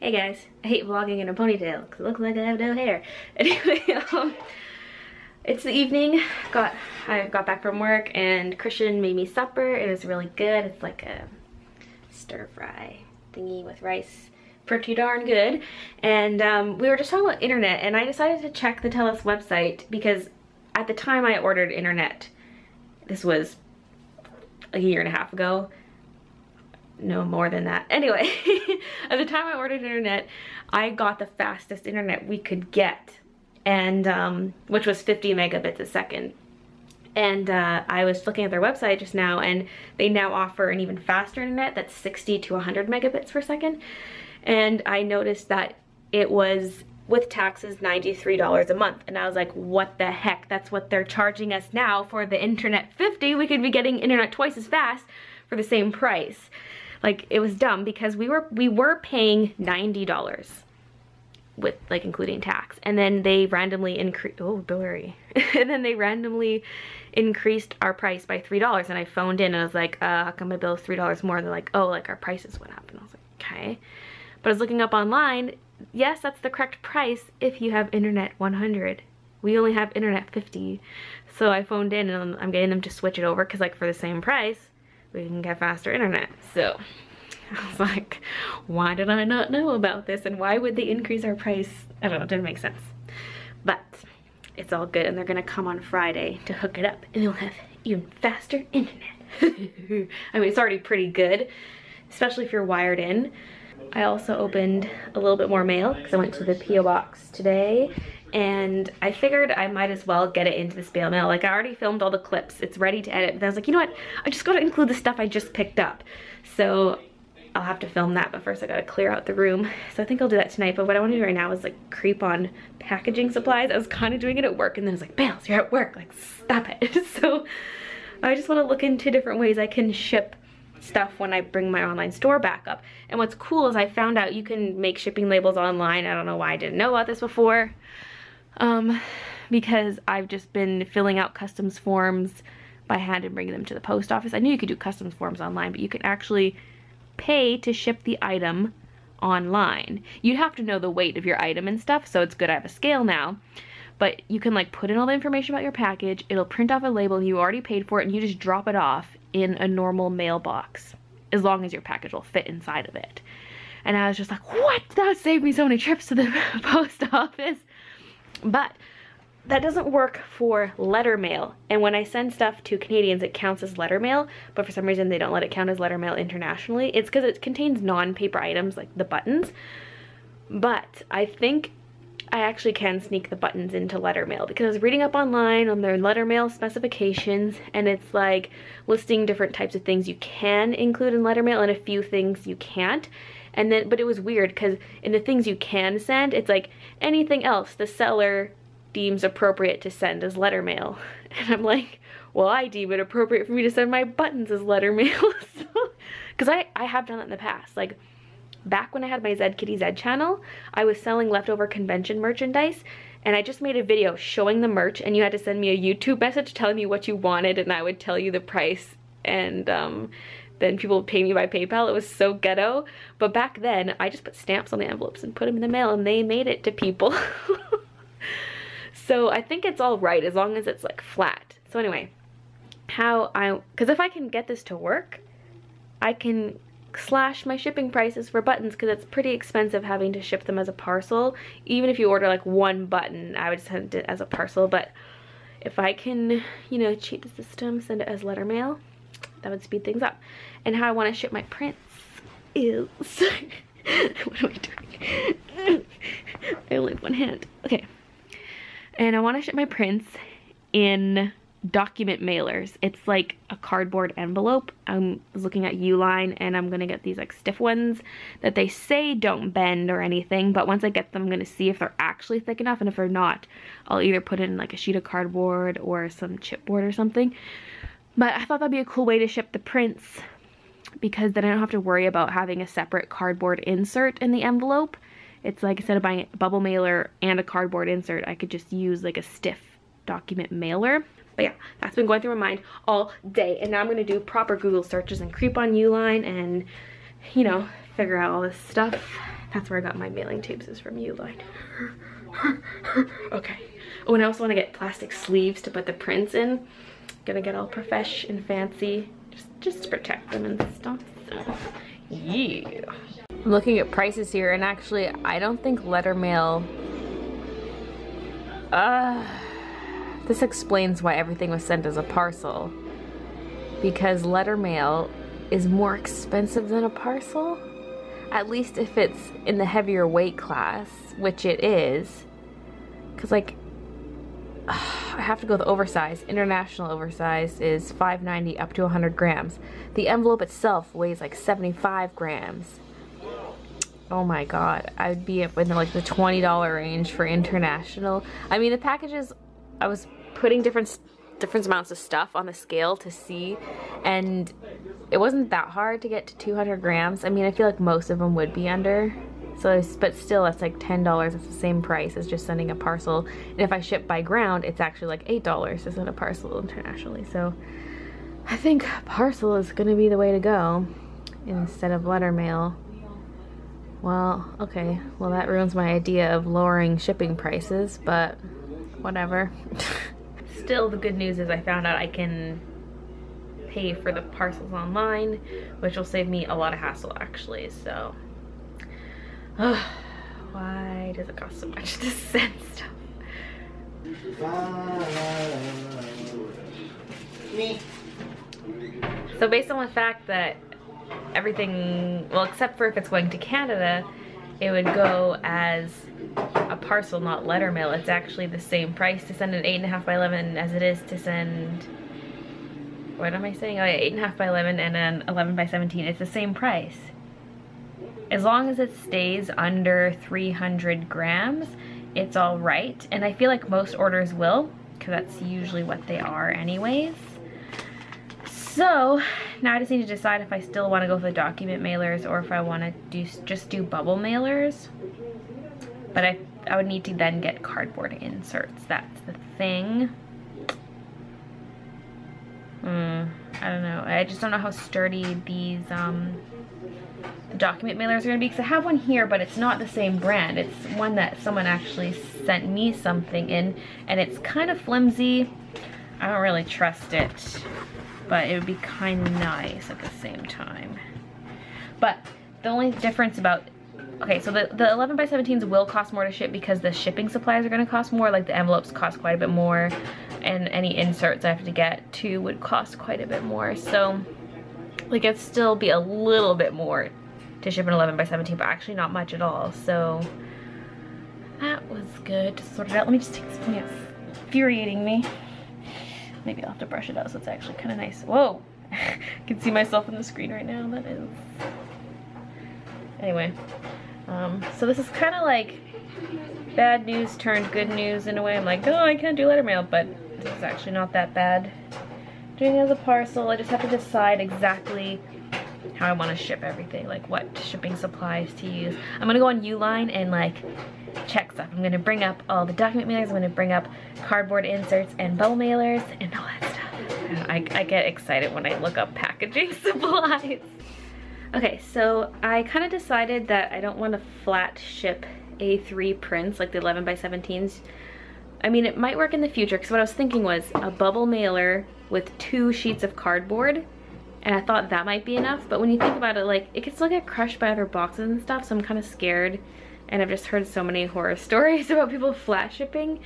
Hey guys, I hate vlogging in a ponytail because it looks like I have no hair. Anyway, it's the evening. I got back from work and Christian made me supper. It was really good. It's like a stir fry thingy with rice. Pretty darn good. And we were just talking about internet, and I decided to check the TELUS website because at the time I ordered internet, this was a year and a half ago. No, more than that. Anyway, at the time I ordered internet, I got the fastest internet we could get, and which was 50 megabits a second. And I was looking at their website just now, and they now offer an even faster internet that's 60 to 100 megabits per second. And I noticed that it was, with taxes, $93 a month. And I was like, what the heck? That's what they're charging us now for the internet 50. We could be getting internet twice as fast for the same price. Like, it was dumb because we were paying $90 with, like, including tax, and then they randomly increased, oh, blurry. And then they randomly increased our price by $3, and I phoned in and I was like, how come my bill is $3 more? And they're like, oh, like, our prices went up. And I was like, okay. But I was looking up online, yes, that's the correct price if you have internet 100. We only have internet 50. So I phoned in and I'm getting them to switch it over because, like, for the same price, we can get faster internet. So I was like, why did I not know about this? And why would they increase our price? I don't know, it didn't make sense. But it's all good, and they're gonna come on Friday to hook it up, and they'll have even faster internet. I mean, it's already pretty good, especially if you're wired in. I also opened a little bit more mail because I went to the P.O. box today, and I figured I might as well get it into the spam mail. Like, I already filmed all the clips, it's ready to edit, but I was like, you know what, I just gotta include the stuff I just picked up. So I'll have to film that, but first I gotta clear out the room. So I think I'll do that tonight, but what I wanna do right now is like creep on packaging supplies. I was kind of doing it at work, and then it's like, Bales, you're at work, like, stop it. So I just wanna look into different ways I can ship stuff when I bring my online store back up. And what's cool is I found out you can make shipping labels online. I don't know why I didn't know about this before. Because I've just been filling out customs forms by hand and bringing them to the post office. I knew you could do customs forms online, but you can actually pay to ship the item online. You'd have to know the weight of your item and stuff, so it's good I have a scale now. But you can, like, put in all the information about your package, it'll print off a label, and you already paid for it, and you just drop it off in a normal mailbox, as long as your package will fit inside of it. And I was just like, what? That would save me so many trips to the post office. But that doesn't work for letter mail. And when I send stuff to Canadians, it counts as letter mail, but for some reason they don't let it count as letter mail internationally. It's because it contains non-paper items like the buttons. But I think I actually can sneak the buttons into letter mail, because I was reading up online on their letter mail specifications, and it's like listing different types of things you can include in letter mail and a few things you can't. And then, but it was weird because in the things you can send, it's like anything else the seller deems appropriate to send as letter mail. And I'm like, well, I deem it appropriate for me to send my buttons as letter mail. Because I have done that in the past. Like, back when I had my Zed Kitty Zed channel, I was selling leftover convention merchandise, and I just made a video showing the merch, and you had to send me a YouTube message telling me what you wanted, and I would tell you the price, and then people would pay me by PayPal. It was so ghetto. But back then, I just put stamps on the envelopes and put them in the mail, and they made it to people. So I think it's all right as long as it's like flat. So anyway, because if I can get this to work, I can slash my shipping prices for buttons, because it's pretty expensive having to ship them as a parcel. Even if you order like one button, I would send it as a parcel. But if I can, you know, cheat the system, send it as letter mail, that would speed things up. And how I want to ship my prints is what am I doing? I only have one hand. Okay. And I want to ship my prints in document mailers. It's like a cardboard envelope. I was looking at Uline, and I'm gonna get these like stiff ones that they say don't bend or anything, but once I get them, I'm gonna see if they're actually thick enough, and if they're not, I'll either put it in like a sheet of cardboard or some chipboard or something. But I thought that'd be a cool way to ship the prints, because then I don't have to worry about having a separate cardboard insert in the envelope. It's like, instead of buying a bubble mailer and a cardboard insert, I could just use like a stiff document mailer. But yeah, that's been going through my mind all day, and now I'm gonna do proper Google searches and creep on Uline and, you know, figure out all this stuff. That's where I got my mailing tubes, is from Uline. Okay. Oh, and I also want to get plastic sleeves to put the prints in. Gonna get all profesh and fancy, just to protect them and stuff. So, yeah. I'm looking at prices here, and actually, I don't think letter mail. This explains why everything was sent as a parcel. Because letter mail is more expensive than a parcel. At least if it's in the heavier weight class, which it is. Cause like, I have to go with oversized. International oversized is $5.90 up to 100 grams. The envelope itself weighs like 75 grams. Oh my god, I'd be up in like the $20 range for international. I mean, the packages, I was putting different amounts of stuff on the scale to see, and it wasn't that hard to get to 200 grams. I mean, I feel like most of them would be under. So, but still, that's like $10. It's the same price as just sending a parcel. And if I ship by ground, it's actually like $8 to send a parcel internationally. So I think parcel is gonna be the way to go instead of letter mail. Well, okay, well that ruins my idea of lowering shipping prices, but whatever. Still, the good news is I found out I can pay for the parcels online, which will save me a lot of hassle actually, so. Why does it cost so much to send stuff? So based on the fact that everything, well except for if it's going to Canada, it would go as a parcel, not letter mail. It's actually the same price to send an 8.5 by 11 as it is to send, what am I saying? Oh yeah, 8.5 by 11 and an 11 by 17. It's the same price. As long as it stays under 300 grams, it's all right. And I feel like most orders will, because that's usually what they are anyways. So now I just need to decide if I still want to go for the document mailers or if I want to just do bubble mailers. But I would need to then get cardboard inserts. That's the thing. I don't know. I just don't know how sturdy these the document mailers are gonna be, because I have one here, but it's not the same brand. It's one that someone actually sent me something in, and it's kind of flimsy. I don't really trust it, but it would be kind of nice at the same time. But the only difference about, okay, so the 11 by 17s will cost more to ship because the shipping supplies are gonna cost more, like the envelopes cost quite a bit more, and any inserts I have to get too would cost quite a bit more. So like it'd still be a little bit more to ship an 11 by 17, but actually not much at all. So that was good to sort it out. Let me just take this plant. It's infuriating me. Maybe I'll have to brush it out so it's actually kind of nice. Whoa! I can see myself on the screen right now. That is. Anyway, so this is kind of like bad news turned good news in a way. I'm like, oh, I can't do letter mail, but this is actually not that bad. Doing it as a parcel, I just have to decide exactly how I want to ship everything, like what shipping supplies to use. I'm gonna go on Uline and like check stuff. I'm gonna bring up all the document mailers, I'm gonna bring up cardboard inserts and bubble mailers and all that stuff. I get excited when I look up packaging supplies. Okay, so I kind of decided that I don't want to flat ship A3 prints like the 11 by 17s. I mean, it might work in the future, because what I was thinking was a bubble mailer with 2 sheets of cardboard, and I thought that might be enough. But when you think about it, like, it can still get crushed by other boxes and stuff, so I'm kind of scared. And I've just heard so many horror stories about people flat shipping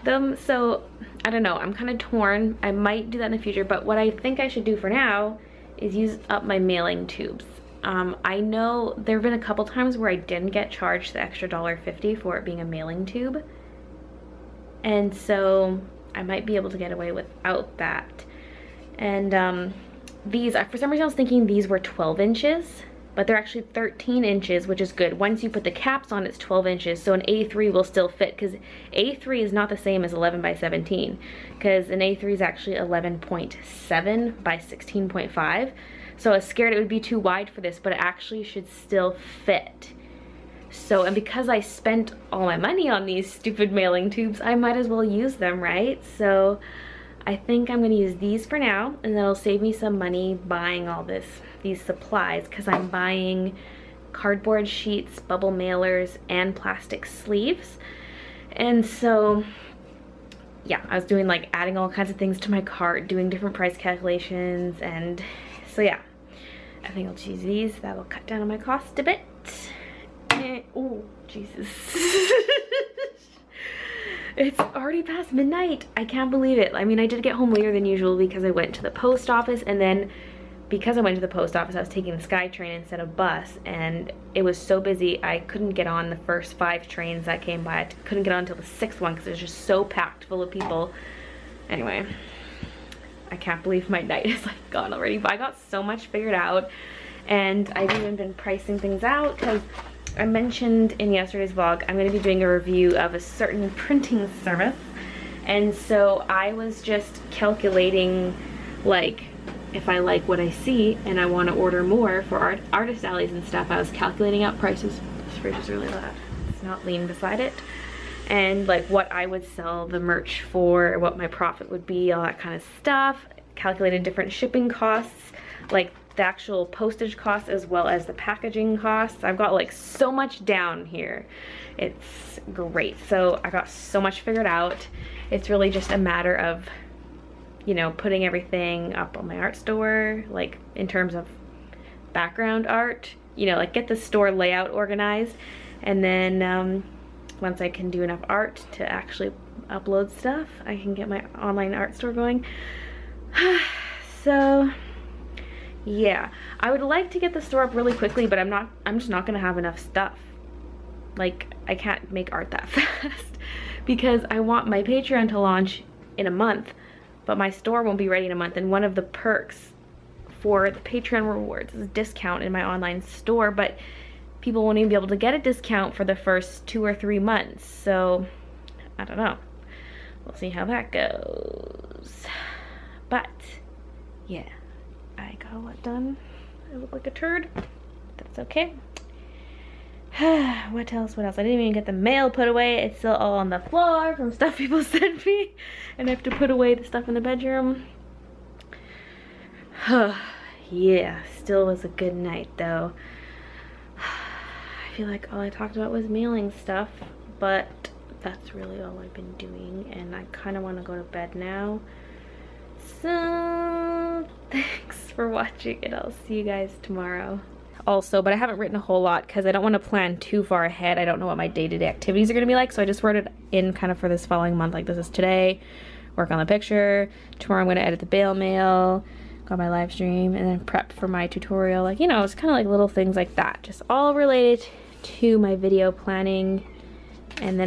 them, so I don't know, I'm kind of torn. I might do that in the future, but what I think I should do for now is use up my mailing tubes. I know there have been a couple times where I didn't get charged the extra $1.50 for it being a mailing tube, and so I might be able to get away without that. And these, for some reason I was thinking these were 12 inches, but they're actually 13 inches, which is good. Once you put the caps on, it's 12 inches, so an A3 will still fit, because A3 is not the same as 11 by 17, because an A3 is actually 11.7 by 16.5. So I was scared it would be too wide for this, but it actually should still fit. So, and because I spent all my money on these stupid mailing tubes, I might as well use them, right? So I think I'm gonna use these for now, and that'll save me some money buying all these supplies, because I'm buying cardboard sheets, bubble mailers, and plastic sleeves. And so yeah, I was doing like adding all kinds of things to my cart, doing different price calculations, and so yeah, I think I'll just use these. That'll cut down on my cost a bit. Oh, Jesus. It's already past midnight. I can't believe it. I mean, I did get home later than usual because I went to the post office, and then because I went to the post office, I was taking the SkyTrain instead of bus, and it was so busy I couldn't get on the first 5 trains that came by. I couldn't get on until the 6th one because it was just so packed full of people. Anyway, I can't believe my night is like gone already, but I got so much figured out, and I've even been pricing things out because I mentioned in yesterday's vlog I'm going to be doing a review of a certain printing service, and so I was just calculating, like, if I like what I see and I want to order more for artist alleys and stuff. I was calculating out prices. This fridge is really loud. It's not lean beside it. And like what I would sell the merch for, what my profit would be, all that kind of stuff. Calculated different shipping costs, like the actual postage costs as well as the packaging costs. I've got like so much down here. It's great. So I got so much figured out. It's really just a matter of, you know, putting everything up on my art store, like in terms of background art, you know, like get the store layout organized, and then once I can do enough art to actually upload stuff, I can get my online art store going. So yeah, I would like to get the store up really quickly, but I'm just not gonna have enough stuff. Like, I can't make art that fast because I want my Patreon to launch in a month, but my store won't be ready in a month, and one of the perks for the Patreon rewards is a discount in my online store, but people won't even be able to get a discount for the first 2 or 3 months, so I don't know. We'll see how that goes. But yeah, I got a lot done. I look like a turd. That's okay. What else? I didn't even get the mail put away. It's still all on the floor from stuff people sent me, and I have to put away the stuff in the bedroom. Yeah, still was a good night though. I feel like all I talked about was mailing stuff, but that's really all I've been doing, and I kind of want to go to bed now. So thanks for watching, and I'll see you guys tomorrow. Also, but I haven't written a whole lot because I don't want to plan too far ahead. I don't know what my day-to-day activities are going to be like, so I just wrote it in kind of for this following month. Like, this is today, work on the picture, tomorrow I'm going to edit the bail mail, got my live stream, and then prep for my tutorial. Like, you know, it's kind of like little things like that, just all related to my video planning. And then